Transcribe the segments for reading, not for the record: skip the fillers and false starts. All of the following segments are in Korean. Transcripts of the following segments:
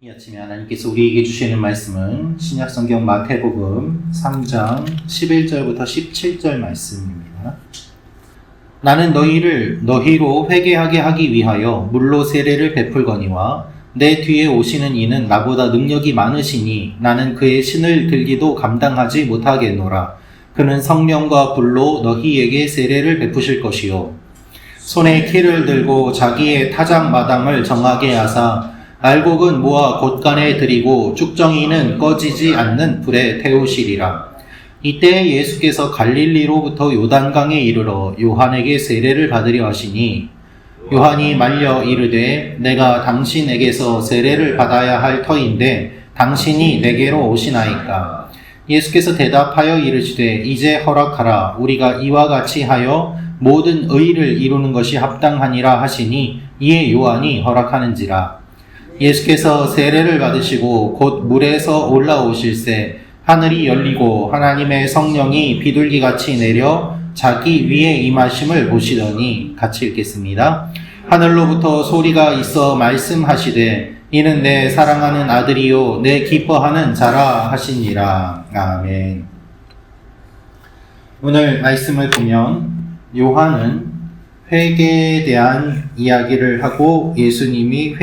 이 아침에 하나님께서 우리에게 주시는 말씀은 신약성경 마태복음 3장 11절부터 17절 말씀입니다. 나는 너희로 회개하게 하기 위하여 물로 세례를 베풀거니와 내 뒤에 오시는 이는 나보다 능력이 많으시니 나는 그의 신을 들기도 감당하지 못하겠노라. 그는 성령과 불로 너희에게 세례를 베푸실 것이요 손에 키를 들고 자기의 타작 마당을 정하게 하사 알곡은 모아 곳간에 들이고 쭉정이는 꺼지지 않는 불에 태우시리라. 이때 예수께서 갈릴리로부터 요단강에 이르러 요한에게 세례를 받으려 하시니 요한이 말려 이르되 내가 당신에게서 세례를 받아야 할 터인데 당신이 내게로 오시나이까. 예수께서 대답하여 이르시되 이제 허락하라. 우리가 이와 같이 하여 모든 의를 이루는 것이 합당하니라 하시니 이에 요한이 허락하는지라. 예수께서 세례를 받으시고 곧 물에서 올라오실새 하늘이 열리고 하나님의 성령이 비둘기같이 내려 자기 위에 임하심을 보시더니 같이 읽겠습니다. 하늘로부터 소리가 있어 말씀하시되 이는 내 사랑하는 아들이요 내 기뻐하는 자라 하시니라. 아멘. 오늘 말씀을 보면 요한은 회개에 대한 이야기를 하고 예수님이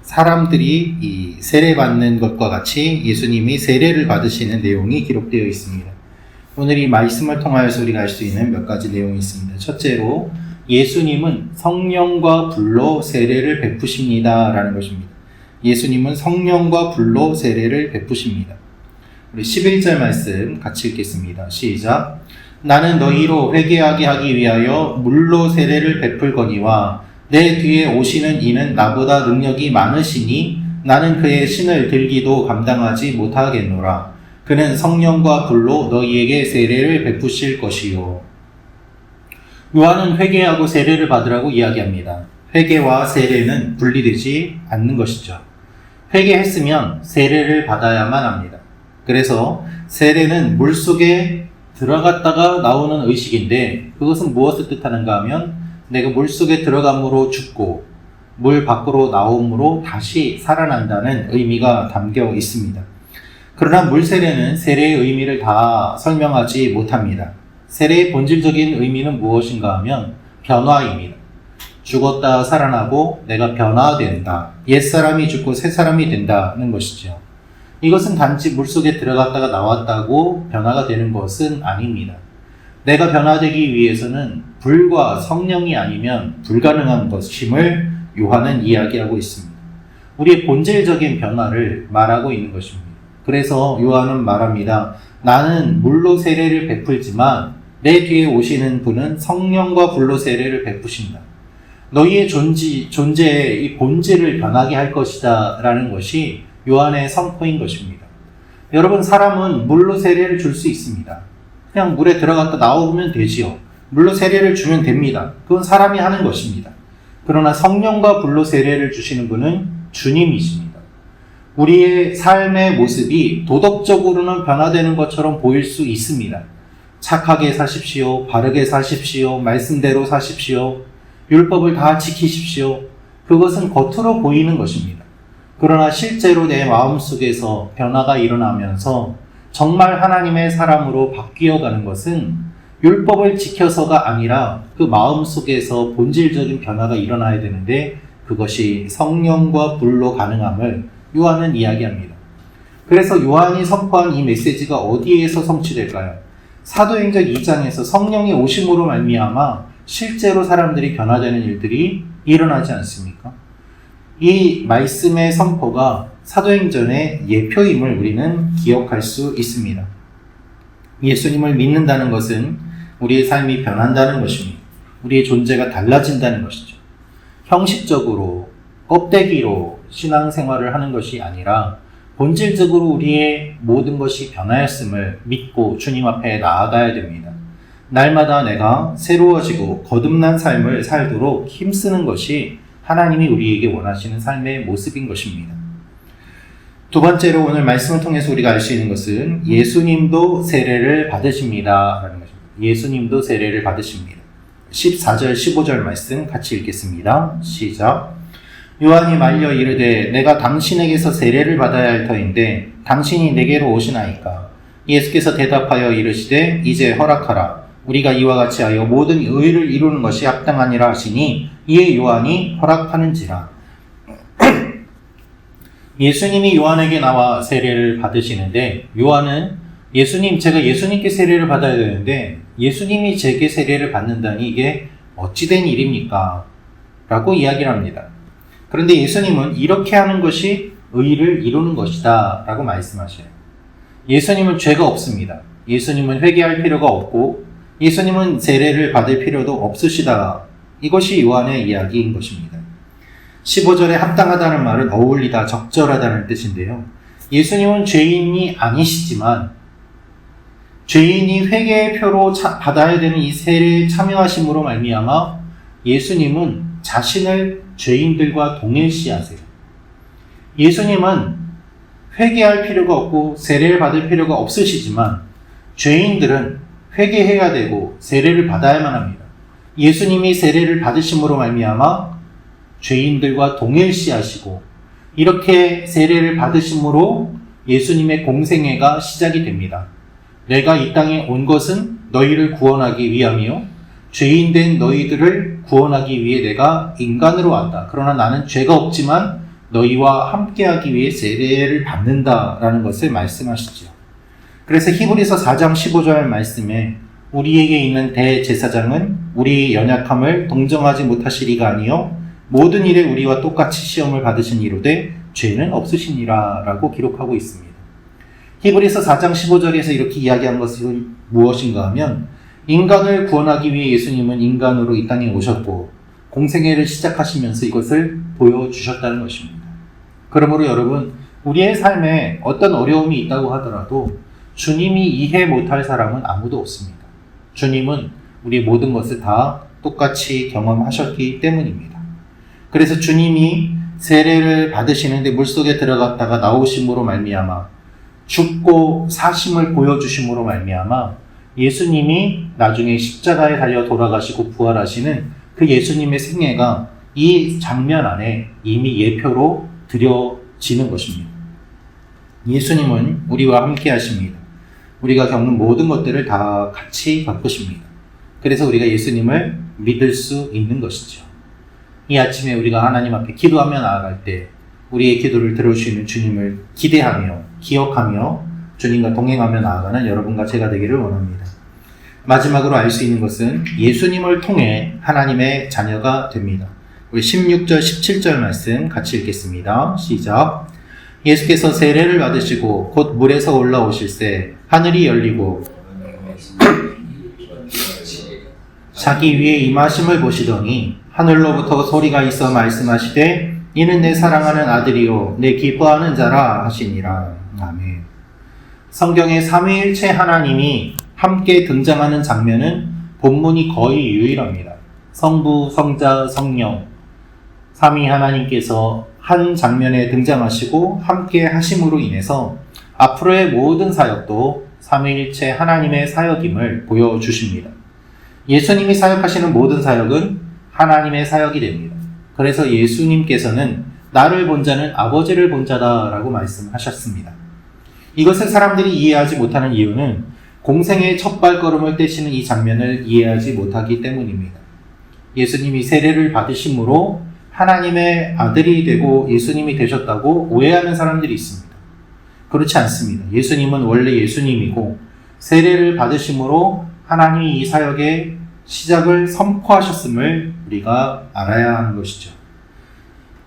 사람들이 이 세례받는 것과 같이 예수님이 세례를 받으시는 내용이 기록되어 있습니다. 오늘 이 말씀을 통하여서 우리가 알 수 있는 몇 가지 내용이 있습니다. 첫째로 예수님은 성령과 불로 세례를 베푸십니다 라는 것입니다. 예수님은 성령과 불로 세례를 베푸십니다. 우리 11절 말씀 같이 읽겠습니다. 시작. 나는 너희로 회개하게 하기 위하여 물로 세례를 베풀거니와 내 뒤에 오시는 이는 나보다 능력이 많으시니 나는 그의 신을 들기도 감당하지 못하겠노라. 그는 성령과 불로 너희에게 세례를 베푸실 것이요. 요한은 회개하고 세례를 받으라고 이야기합니다. 회개와 세례는 분리되지 않는 것이죠. 회개했으면 세례를 받아야만 합니다. 그래서 세례는 물속에 들어갔다가 나오는 의식인데 그것은 무엇을 뜻하는가 하면 내가 물속에 들어감으로 죽고 물 밖으로 나옴으로 다시 살아난다는 의미가 담겨 있습니다. 그러나 물세례는 세례의 의미를 다 설명하지 못합니다. 세례의 본질적인 의미는 무엇인가 하면 변화입니다. 죽었다 살아나고 내가 변화된다. 옛사람이 죽고 새사람이 된다는 것이죠. 이것은 단지 물속에 들어갔다가 나왔다고 변화가 되는 것은 아닙니다. 내가 변화되기 위해서는 불과 성령이 아니면 불가능한 것임을 요한은 이야기하고 있습니다. 우리의 본질적인 변화를 말하고 있는 것입니다. 그래서 요한은 말합니다. 나는 물로 세례를 베풀지만 내 뒤에 오시는 분은 성령과 불로 세례를 베푸신다. 너희의 존재의 이 본질을 변하게 할 것이다 라는 것이 요한의 선포인 것입니다. 여러분, 사람은 물로 세례를 줄 수 있습니다. 그냥 물에 들어갔다 나오면 되지요. 물로 세례를 주면 됩니다. 그건 사람이 하는 것입니다. 그러나 성령과 불로 세례를 주시는 분은 주님이십니다. 우리의 삶의 모습이 도덕적으로는 변화되는 것처럼 보일 수 있습니다. 착하게 사십시오. 바르게 사십시오. 말씀대로 사십시오. 율법을 다 지키십시오. 그것은 겉으로 보이는 것입니다. 그러나 실제로 내 마음속에서 변화가 일어나면서 정말 하나님의 사람으로 바뀌어가는 것은 율법을 지켜서가 아니라 그 마음속에서 본질적인 변화가 일어나야 되는데 그것이 성령과 불로 가능함을 요한은 이야기합니다. 그래서 요한이 선포한 이 메시지가 어디에서 성취될까요? 사도행전 2장에서 성령의 오심으로 말미암아 실제로 사람들이 변화되는 일들이 일어나지 않습니까? 이 말씀의 선포가 사도행전의 예표임을 우리는 기억할 수 있습니다. 예수님을 믿는다는 것은 우리의 삶이 변한다는 것입니다. 우리의 존재가 달라진다는 것이죠. 형식적으로, 껍데기로 신앙생활을 하는 것이 아니라 본질적으로 우리의 모든 것이 변하였음을 믿고 주님 앞에 나아가야 됩니다. 날마다 내가 새로워지고 거듭난 삶을 살도록 힘쓰는 것이 하나님이 우리에게 원하시는 삶의 모습인 것입니다. 두 번째로 오늘 말씀을 통해서 우리가 알 수 있는 것은 예수님도 세례를 받으십니다 라는 것입니다. 예수님도 세례를 받으십니다. 14절 15절 말씀 같이 읽겠습니다. 시작. 요한이 말려 이르되 내가 당신에게서 세례를 받아야 할 터인데 당신이 내게로 오시나이까. 예수께서 대답하여 이르시되 이제 허락하라. 우리가 이와 같이 하여 모든 의를 이루는 것이 합당하니라 하시니 이에 요한이 허락하는지라. 예수님이 요한에게 나와 세례를 받으시는데 요한은 예수님, 제가 예수님께 세례를 받아야 되는데 예수님이 제게 세례를 받는다니 이게 어찌된 일입니까? 라고 이야기를 합니다. 그런데 예수님은 이렇게 하는 것이 의를 이루는 것이다 라고 말씀하셔요. 예수님은 죄가 없습니다. 예수님은 회개할 필요가 없고 예수님은 세례를 받을 필요도 없으시다. 이것이 요한의 이야기인 것입니다. 15절에 합당하다는 말은 어울리다, 적절하다는 뜻인데요. 예수님은 죄인이 아니시지만 죄인이 회개의 표로 받아야 되는 이 세례에 참여하심으로 말미암아 예수님은 자신을 죄인들과 동일시하세요. 예수님은 회개할 필요가 없고 세례를 받을 필요가 없으시지만 죄인들은 회개해야 되고 세례를 받아야만 합니다. 예수님이 세례를 받으심으로 말미암아 죄인들과 동일시하시고 이렇게 세례를 받으심으로 예수님의 공생애가 시작이 됩니다. 내가 이 땅에 온 것은 너희를 구원하기 위함이요 죄인된 너희들을 구원하기 위해 내가 인간으로 왔다. 그러나 나는 죄가 없지만 너희와 함께하기 위해 세례를 받는다라는 것을 말씀하시죠. 그래서 히브리서 4장 15절 말씀에 우리에게 있는 대제사장은 우리의 연약함을 동정하지 못하시리가 아니요 모든 일에 우리와 똑같이 시험을 받으신 이로되 죄는 없으시니라 라고 기록하고 있습니다. 히브리서 4장 15절에서 이렇게 이야기한 것은 무엇인가 하면 인간을 구원하기 위해 예수님은 인간으로 이 땅에 오셨고 공생애를 시작하시면서 이것을 보여주셨다는 것입니다. 그러므로 여러분, 우리의 삶에 어떤 어려움이 있다고 하더라도 주님이 이해 못할 사람은 아무도 없습니다. 주님은 우리 모든 것을 다 똑같이 경험하셨기 때문입니다. 그래서 주님이 세례를 받으시는데 물속에 들어갔다가 나오심으로 말미암아 죽고 사심을 보여주심으로 말미암아 예수님이 나중에 십자가에 달려 돌아가시고 부활하시는 그 예수님의 생애가 이 장면 안에 이미 예표로 드려지는 것입니다. 예수님은 우리와 함께 하십니다. 우리가 겪는 모든 것들을 다 같이 겪으십니다. 그래서 우리가 예수님을 믿을 수 있는 것이죠. 이 아침에 우리가 하나님 앞에 기도하며 나아갈 때 우리의 기도를 들어주시는 주님을 기대하며 기억하며 주님과 동행하며 나아가는 여러분과 제가 되기를 원합니다. 마지막으로 알 수 있는 것은 예수님을 통해 하나님의 자녀가 됩니다. 우리 16절, 17절 말씀 같이 읽겠습니다. 시작. 예수께서 세례를 받으시고 곧 물에서 올라오실새 하늘이 열리고 자기 위에 임하심을 보시더니 하늘로부터 소리가 있어 말씀하시되 이는 내 사랑하는 아들이요 내 기뻐하는 자라 하시니라. 아멘. 성경에 삼위일체 하나님이 함께 등장하는 장면은 본문이 거의 유일합니다. 성부, 성자, 성령 삼위 하나님께서 한 장면에 등장하시고 함께 하심으로 인해서 앞으로의 모든 사역도 삼위일체 하나님의 사역임을 보여주십니다. 예수님이 사역하시는 모든 사역은 하나님의 사역이 됩니다. 그래서 예수님께서는 나를 본 자는 아버지를 본 자다라고 말씀하셨습니다. 이것을 사람들이 이해하지 못하는 이유는 공생의 첫 발걸음을 떼시는 이 장면을 이해하지 못하기 때문입니다. 예수님이 세례를 받으심으로 하나님의 아들이 되고 예수님이 되셨다고 오해하는 사람들이 있습니다. 그렇지 않습니다. 예수님은 원래 예수님이고 세례를 받으심으로 하나님이 이 사역의 시작을 선포하셨음을 우리가 알아야 하는 것이죠.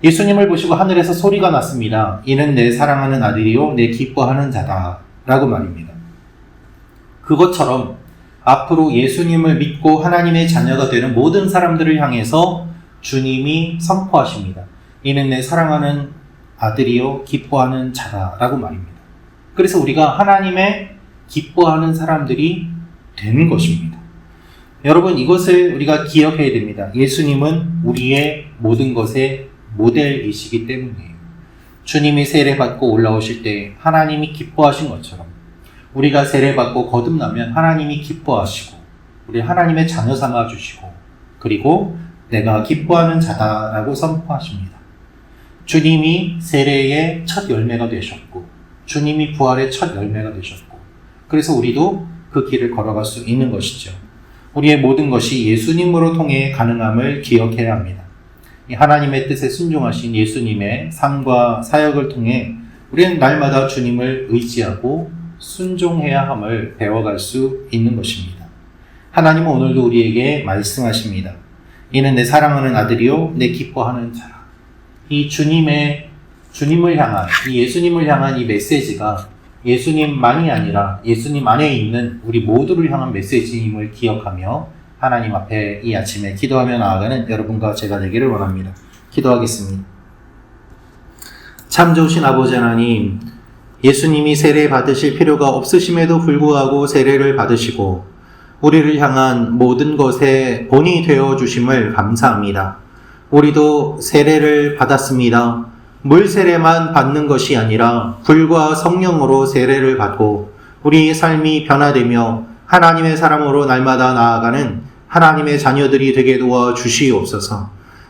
예수님을 보시고 하늘에서 소리가 났습니다. 이는 내 사랑하는 아들이요 내 기뻐하는 자다 라고 말입니다. 그것처럼 앞으로 예수님을 믿고 하나님의 자녀가 되는 모든 사람들을 향해서 주님이 선포하십니다. 이는 내 사랑하는 아들이요 기뻐하는 자다 라고 말입니다. 그래서 우리가 하나님의 기뻐하는 사람들이 되는 것입니다. 여러분, 이것을 우리가 기억해야 됩니다. 예수님은 우리의 모든 것의 모델이시기 때문이에요. 주님이 세례받고 올라오실 때 하나님이 기뻐하신 것처럼 우리가 세례받고 거듭나면 하나님이 기뻐하시고 우리 하나님의 자녀 삼아 주시고 그리고 내가 기뻐하는 자다라고 선포하십니다. 주님이 세례의 첫 열매가 되셨고 주님이 부활의 첫 열매가 되셨고 그래서 우리도 그 길을 걸어갈 수 있는 것이죠. 우리의 모든 것이 예수님으로 통해 가능함을 기억해야 합니다. 이 하나님의 뜻에 순종하신 예수님의 삶과 사역을 통해 우리는 날마다 주님을 의지하고 순종해야 함을 배워갈 수 있는 것입니다. 하나님은 오늘도 우리에게 말씀하십니다. 이는 내 사랑하는 아들이요 내 기뻐하는 자라. 이 주님을 향한 이 예수님을 향한 이 메시지가 예수님만이 아니라 예수님 안에 있는 우리 모두를 향한 메시지임을 기억하며 하나님 앞에 이 아침에 기도하며 나아가는 여러분과 제가 되기를 원합니다. 기도하겠습니다. 참 좋으신 아버지 하나님, 예수님이 세례 받으실 필요가 없으심에도 불구하고 세례를 받으시고 우리를 향한 모든 것의 본이 되어 주심을 감사합니다. 우리도 세례를 받았습니다. 물 세례만 받는 것이 아니라 불과 성령으로 세례를 받고 우리의 삶이 변화되며 하나님의 사람으로 날마다 나아가는 하나님의 자녀들이 되게 도와 주시옵소서.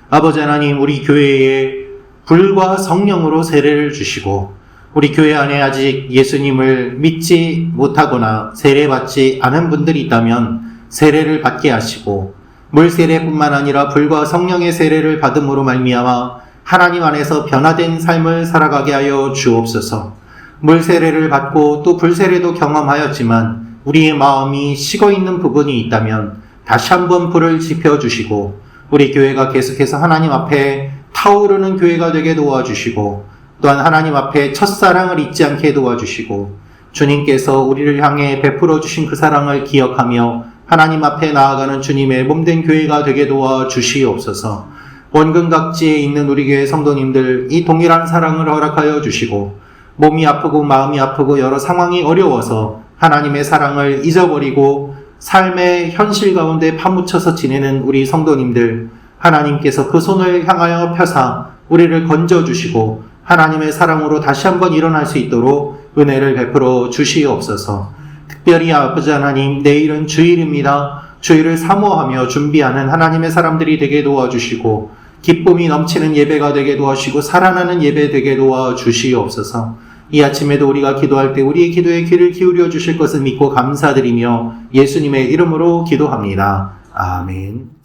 아버지 하나님, 우리 교회에 불과 성령으로 세례를 주시고 우리 교회 안에 아직 예수님을 믿지 못하거나 세례받지 않은 분들이 있다면 세례를 받게 하시고 물 세례뿐만 아니라 불과 성령의 세례를 받음으로 말미암아 하나님 안에서 변화된 삶을 살아가게 하여 주옵소서. 물 세례를 받고 또 불 세례도 경험하였지만 우리의 마음이 식어 있는 부분이 있다면 다시 한번 불을 지펴주시고 우리 교회가 계속해서 하나님 앞에 타오르는 교회가 되게 도와주시고 또한 하나님 앞에 첫사랑을 잊지 않게 도와주시고 주님께서 우리를 향해 베풀어 주신 그 사랑을 기억하며 하나님 앞에 나아가는 주님의 몸된 교회가 되게 도와주시옵소서. 원근각지에 있는 우리 교회 성도님들 이 동일한 사랑을 허락하여 주시고 몸이 아프고 마음이 아프고 여러 상황이 어려워서 하나님의 사랑을 잊어버리고 삶의 현실 가운데 파묻혀서 지내는 우리 성도님들 하나님께서 그 손을 향하여 펴사 우리를 건져주시고 하나님의 사랑으로 다시 한번 일어날 수 있도록 은혜를 베풀어 주시옵소서. 특별히 아버지 하나님, 내일은 주일입니다. 주일을 사모하며 준비하는 하나님의 사람들이 되게 도와주시고 기쁨이 넘치는 예배가 되게 도와주시고 살아나는 예배 되게 도와주시옵소서. 이 아침에도 우리가 기도할 때 우리의 기도에 귀를 기울여 주실 것을 믿고 감사드리며 예수님의 이름으로 기도합니다. 아멘.